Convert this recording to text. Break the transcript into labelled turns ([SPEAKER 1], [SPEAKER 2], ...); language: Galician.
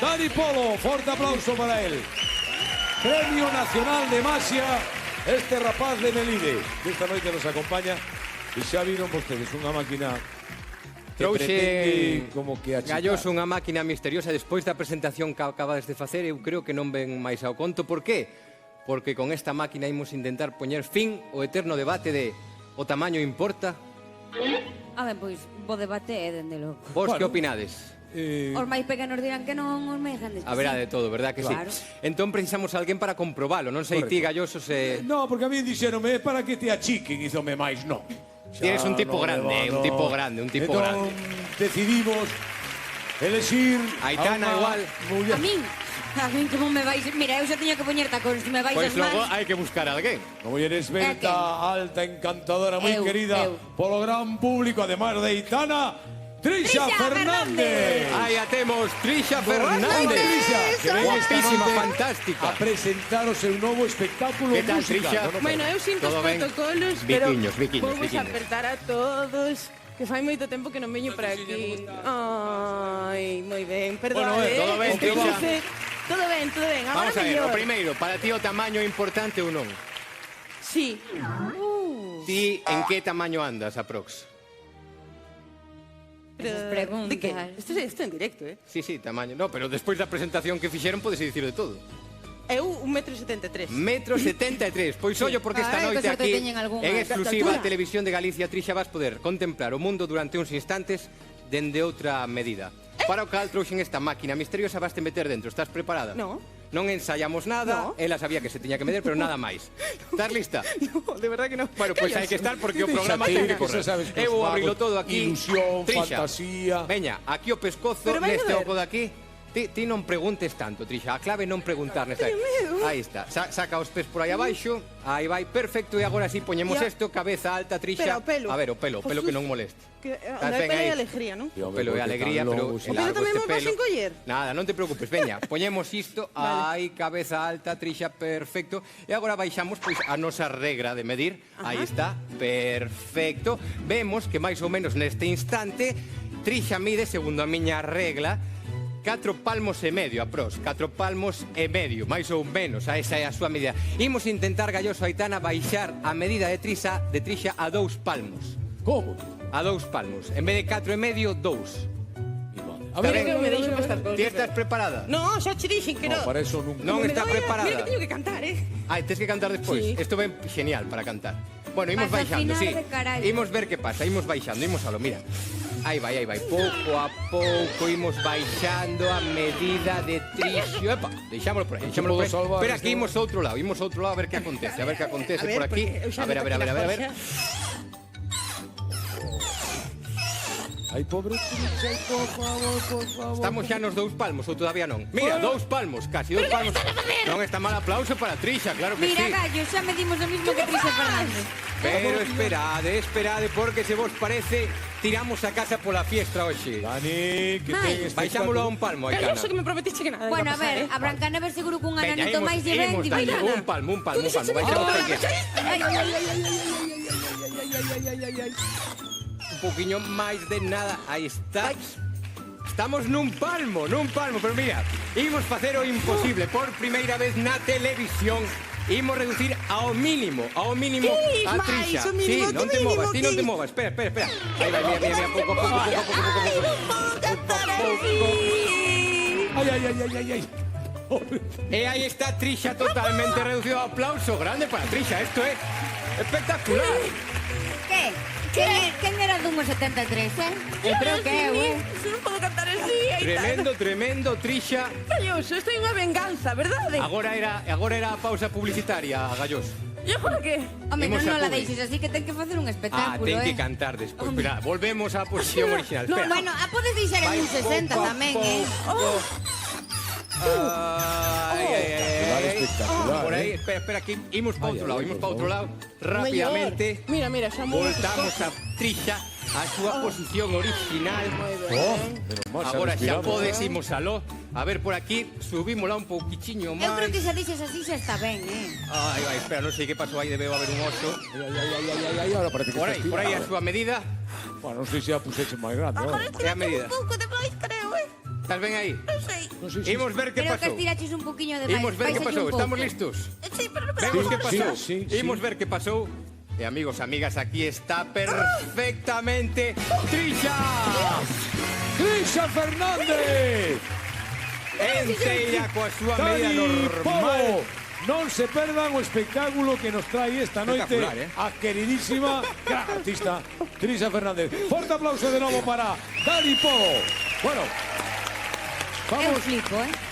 [SPEAKER 1] Dani Polo, forte aplauso para él. Premio Nacional de Maxia, este rapaz de Melide, que esta noite nos acompaña. E xa viron vostedes unha máquina que pretende como que achicar.
[SPEAKER 2] Galloso, unha máquina misteriosa. Despois da presentación que acabades de facer, eu creo que non ven máis ao conto. Por qué? Porque con esta máquina imos intentar poñer fin ao eterno debate de o tamaño importa.
[SPEAKER 3] A ver, pois, bo debate é, dende logo.
[SPEAKER 2] Vos que opinades?
[SPEAKER 3] Os máis pequenos dirán que non, os máis grandes que
[SPEAKER 2] Haberá
[SPEAKER 3] sí.
[SPEAKER 2] de todo, verdad que
[SPEAKER 3] Claro.
[SPEAKER 2] sí? Entón precisamos alguén para comprobalo. Non sei ti, Galloso, se...
[SPEAKER 1] No, porque a mí dixeronme para que te achiquen, hízome máis, no.
[SPEAKER 2] Tienes un tipo grande, un tipo grande, un tipo grande.
[SPEAKER 1] Decidimos elegir
[SPEAKER 2] Aitana igual.
[SPEAKER 3] A min como me vais... Mira, eu xa teño que poñer tacóns, se me vais
[SPEAKER 2] Pois
[SPEAKER 3] as
[SPEAKER 2] logo
[SPEAKER 3] mans...
[SPEAKER 2] hai que buscar a alguén.
[SPEAKER 1] Unha muller esbelta, alta, encantadora, moi
[SPEAKER 3] Eu,
[SPEAKER 1] querida
[SPEAKER 3] eu.
[SPEAKER 1] polo gran público, además de Aitana, Trisha Fernández.
[SPEAKER 2] Aí a temos Trisha Fernández.
[SPEAKER 1] Trisha, que ven esta
[SPEAKER 2] Guapísima,
[SPEAKER 1] noite
[SPEAKER 2] fantástica.
[SPEAKER 1] a presentar o seu novo espectáculo
[SPEAKER 2] Que tal,
[SPEAKER 1] musical.
[SPEAKER 2] Trisha?
[SPEAKER 1] No, no,
[SPEAKER 4] Bueno, eu sinto os
[SPEAKER 2] Todo ben?
[SPEAKER 4] protocolos, pero
[SPEAKER 2] Biquiños,
[SPEAKER 4] vou
[SPEAKER 2] biquiños.
[SPEAKER 4] apertar a todos, que fai moito tempo que non veño por aquí. Ai, moi ben, perdón.
[SPEAKER 1] Bueno,
[SPEAKER 2] todo ben, Trisha.
[SPEAKER 4] Todo ben, agora
[SPEAKER 2] Vamos a ver, o
[SPEAKER 4] mellor.
[SPEAKER 2] primeiro, para ti o tamaño é importante ou non?
[SPEAKER 4] Sí.
[SPEAKER 2] Ti en que tamaño andas, aprox?
[SPEAKER 3] Esas preguntas.
[SPEAKER 4] De que? Isto en directo,
[SPEAKER 2] Sí, tamaño. No, pero despois da presentación que fixeron podes dicir de todo.
[SPEAKER 4] Eu 1,73 m.
[SPEAKER 2] Metro 73. Pois ollo, porque esta
[SPEAKER 3] Ai, que
[SPEAKER 2] noite
[SPEAKER 3] sorte
[SPEAKER 2] aquí,
[SPEAKER 3] teñen algunha.
[SPEAKER 2] en exclusiva a
[SPEAKER 4] Altura.
[SPEAKER 2] Televisión de Galicia, Trisha, vas poder contemplar o mundo durante uns instantes dende outra medida. Para o cal trouxen esta máquina misteriosa, vas te meter dentro. Estás preparada?
[SPEAKER 4] No.
[SPEAKER 2] Non ensayamos nada,
[SPEAKER 4] No.
[SPEAKER 2] ela sabía que se tiña que meter, pero nada máis. Estás lista?
[SPEAKER 4] No, de verdad que non.
[SPEAKER 2] Bueno, pois hai que estar porque o
[SPEAKER 1] Déxate,
[SPEAKER 2] programa
[SPEAKER 1] que
[SPEAKER 2] ten que
[SPEAKER 1] xa
[SPEAKER 2] correr.
[SPEAKER 1] sabes que
[SPEAKER 2] Eu
[SPEAKER 1] os
[SPEAKER 2] vou
[SPEAKER 1] magos,
[SPEAKER 2] abrilo todo aquí.
[SPEAKER 1] ilusión,
[SPEAKER 2] Trisha,
[SPEAKER 1] fantasía.
[SPEAKER 2] veña, aquí o pescozo,
[SPEAKER 4] Pero vai
[SPEAKER 2] neste
[SPEAKER 4] doer.
[SPEAKER 2] oco de aquí. Ti non preguntes tanto, Trisha. A clave é non preguntar nesta.
[SPEAKER 4] Teño medo.
[SPEAKER 2] Aí está. Saca os pés por aí abaixo. Aí vai, perfecto. E agora sí poñemos
[SPEAKER 4] Ya.
[SPEAKER 2] isto, cabeza alta, Trisha.
[SPEAKER 4] Pero o pelo.
[SPEAKER 2] A ver, o pelo que non moleste.
[SPEAKER 4] Que,
[SPEAKER 2] Estás
[SPEAKER 4] no
[SPEAKER 2] ben
[SPEAKER 4] pelo
[SPEAKER 2] aí?
[SPEAKER 4] e alegría, non?
[SPEAKER 1] Sí,
[SPEAKER 2] O
[SPEAKER 1] home,
[SPEAKER 2] pelo é
[SPEAKER 1] porque
[SPEAKER 2] alegría,
[SPEAKER 1] tan
[SPEAKER 2] pero
[SPEAKER 1] longo,
[SPEAKER 2] el
[SPEAKER 1] sí.
[SPEAKER 2] largo
[SPEAKER 4] Pero tamén
[SPEAKER 2] este
[SPEAKER 4] me vas
[SPEAKER 2] pelo.
[SPEAKER 4] encoller.
[SPEAKER 2] Nada, non te preocupes, veña, poñemos isto,
[SPEAKER 4] Vale.
[SPEAKER 2] aí, cabeza alta, Trisha, perfecto. E agora baixamos pois a nosa regra de medir. Aí está, perfecto. Vemos que máis ou menos neste instante Trisha mide, segundo a miña regla, 4 palmos e medio, apros, 4 palmos e medio, máis ou menos, a esa é a súa medida. Imos intentar, Galloso, Aitana, baixar a medida de Trisha a 2 palmos.
[SPEAKER 1] Como?
[SPEAKER 2] A 2 palmos. En vez de 4 e medio, 2.
[SPEAKER 1] A
[SPEAKER 2] Está
[SPEAKER 1] ver,
[SPEAKER 2] ben?
[SPEAKER 4] Que me deixen estas cousas.
[SPEAKER 2] Ti estás preparada?
[SPEAKER 4] No, xa che dixen que
[SPEAKER 1] no,
[SPEAKER 4] non.
[SPEAKER 1] para eso nunca.
[SPEAKER 2] Non
[SPEAKER 4] Me
[SPEAKER 2] está
[SPEAKER 4] doia.
[SPEAKER 2] preparada.
[SPEAKER 4] Mira que teño que cantar,
[SPEAKER 2] Ah, tens que cantar despois.
[SPEAKER 4] Sí.
[SPEAKER 2] Isto ven genial para cantar. Bueno, imos
[SPEAKER 3] Vas a
[SPEAKER 2] baixando,
[SPEAKER 3] afinar
[SPEAKER 2] sí.
[SPEAKER 3] de carallo.
[SPEAKER 2] Imos ver que pasa, imos baixando, imos a lo, mira. Aí vai, pouco a pouco imos baixando a medida de Trisha. Epa, deixámoslo por aí, deixámoslo por aí.
[SPEAKER 1] Podo salvar
[SPEAKER 2] Espera,
[SPEAKER 1] isto.
[SPEAKER 2] aquí imos a outro lado, a ver que acontece, por aquí.
[SPEAKER 4] porque eu
[SPEAKER 2] A
[SPEAKER 4] xa
[SPEAKER 2] ver.
[SPEAKER 4] meto aquí na coxa.
[SPEAKER 1] Ai, pobre Trisha, ai, por favor.
[SPEAKER 2] Estamos xa nos 2 palmos ou todavía non? Mira, 2 palmos, casi 2 palmos. Non está mal aplauso para Trisha, claro que
[SPEAKER 3] Mira,
[SPEAKER 2] sí.
[SPEAKER 3] gallo, xa medimos o mismo que Trisha Fernández.
[SPEAKER 2] Pero esperade, porque se vos parece, tiramos a casa pola fiestra hoxe.
[SPEAKER 1] Dani, que
[SPEAKER 3] Ai.
[SPEAKER 1] ten
[SPEAKER 2] Baixámoslo a un palmo, Aitana.
[SPEAKER 4] Galloso que me prometiste que nada iba
[SPEAKER 3] Bueno, a
[SPEAKER 4] pasar,
[SPEAKER 3] ver, a Brancaneves seguro que un ananito máis lle ven
[SPEAKER 2] imos,
[SPEAKER 3] divino.
[SPEAKER 2] Dani, un palmo. Baixamos por aquí. Un poquinho máis de nada, aí está. Estamos nun palmo, pero mira, imos facer o imposible por primeira vez na televisión. Imos reducir ao mínimo a
[SPEAKER 4] máis,
[SPEAKER 2] Trisha.
[SPEAKER 4] o mínimo,
[SPEAKER 2] Sí, non
[SPEAKER 4] que
[SPEAKER 2] te
[SPEAKER 4] mínimo,
[SPEAKER 2] movas, ti non
[SPEAKER 4] que-
[SPEAKER 2] te movas. Espera. Aí vai, mira, pouco.
[SPEAKER 1] Ai.
[SPEAKER 2] E aí está Trisha totalmente reducido. Aplauso grande para Trisha, esto é espectacular.
[SPEAKER 3] Que? Quen era do 1,73, Eu creo que eu,
[SPEAKER 4] Non podo cantar así,
[SPEAKER 2] Tremendo, Trisha.
[SPEAKER 4] Galloso, isto é unha venganza, verdade?
[SPEAKER 2] Agora era a pausa publicitaria, Galloso.
[SPEAKER 4] E agora que?
[SPEAKER 3] Home,
[SPEAKER 2] Imos
[SPEAKER 3] non
[SPEAKER 2] a
[SPEAKER 3] la
[SPEAKER 2] publi.
[SPEAKER 3] deixes así que ten que facer un espectáculo,
[SPEAKER 2] Ten que cantar despois. Espera, volvemos á posición original.
[SPEAKER 3] No,
[SPEAKER 2] Espera.
[SPEAKER 3] bueno, podes deixar en
[SPEAKER 2] Vai,
[SPEAKER 3] 1,60
[SPEAKER 2] pouco a
[SPEAKER 3] tamén,
[SPEAKER 2] pouco.
[SPEAKER 1] Espectacular, espectacular,
[SPEAKER 2] Por aí, espera, aquí imos para outro lado, rápidamente.
[SPEAKER 4] Mira, xa moi
[SPEAKER 2] Voltamos a Trisha a súa posición original.
[SPEAKER 1] Menos mal,
[SPEAKER 2] Agora xa
[SPEAKER 1] respiramos.
[SPEAKER 2] podes imos aló. A ver, por aquí, subímola un pouquichiño
[SPEAKER 3] Eu creo que
[SPEAKER 2] máis.
[SPEAKER 3] xa dixes así xa está ben,
[SPEAKER 2] Ai, espera, non sei que pasou aí, debeu haber un oso.
[SPEAKER 1] Ai, ahora parece que
[SPEAKER 2] Por
[SPEAKER 1] está
[SPEAKER 2] aí a
[SPEAKER 1] estirado.
[SPEAKER 2] súa medida.
[SPEAKER 1] Bueno, non sei se a puseche máis grande,
[SPEAKER 4] Agora
[SPEAKER 1] ahora.
[SPEAKER 2] É a medida.
[SPEAKER 4] un pouco de máis, creo,
[SPEAKER 2] Estás ben aí?
[SPEAKER 1] Non sei se-
[SPEAKER 2] Imos ver que
[SPEAKER 3] Creo que
[SPEAKER 2] pasou.
[SPEAKER 3] estiraches un poquinho de máis.
[SPEAKER 2] Imos ver que
[SPEAKER 3] Báixalle
[SPEAKER 2] pasou.
[SPEAKER 3] un
[SPEAKER 2] Estamos
[SPEAKER 3] pouco.
[SPEAKER 2] listos?
[SPEAKER 5] Sí, pero non me
[SPEAKER 2] Vemos
[SPEAKER 1] Sí,
[SPEAKER 2] que pasou.
[SPEAKER 1] sí, sí.
[SPEAKER 2] Imos ver que pasou. E amigos, amigas, aquí está perfectamente Trisha.
[SPEAKER 1] Trisha Fernández.
[SPEAKER 2] Enseira coa súa medida
[SPEAKER 1] Dani
[SPEAKER 2] normal.
[SPEAKER 1] Polo. Non se perdan o espectáculo que nos trae esta noite
[SPEAKER 2] Espectacular,
[SPEAKER 1] a queridísima gran artista Trisha Fernández. Forte aplauso de novo para Dani Polo. Bueno,
[SPEAKER 3] Eu
[SPEAKER 1] vamos
[SPEAKER 3] flipo,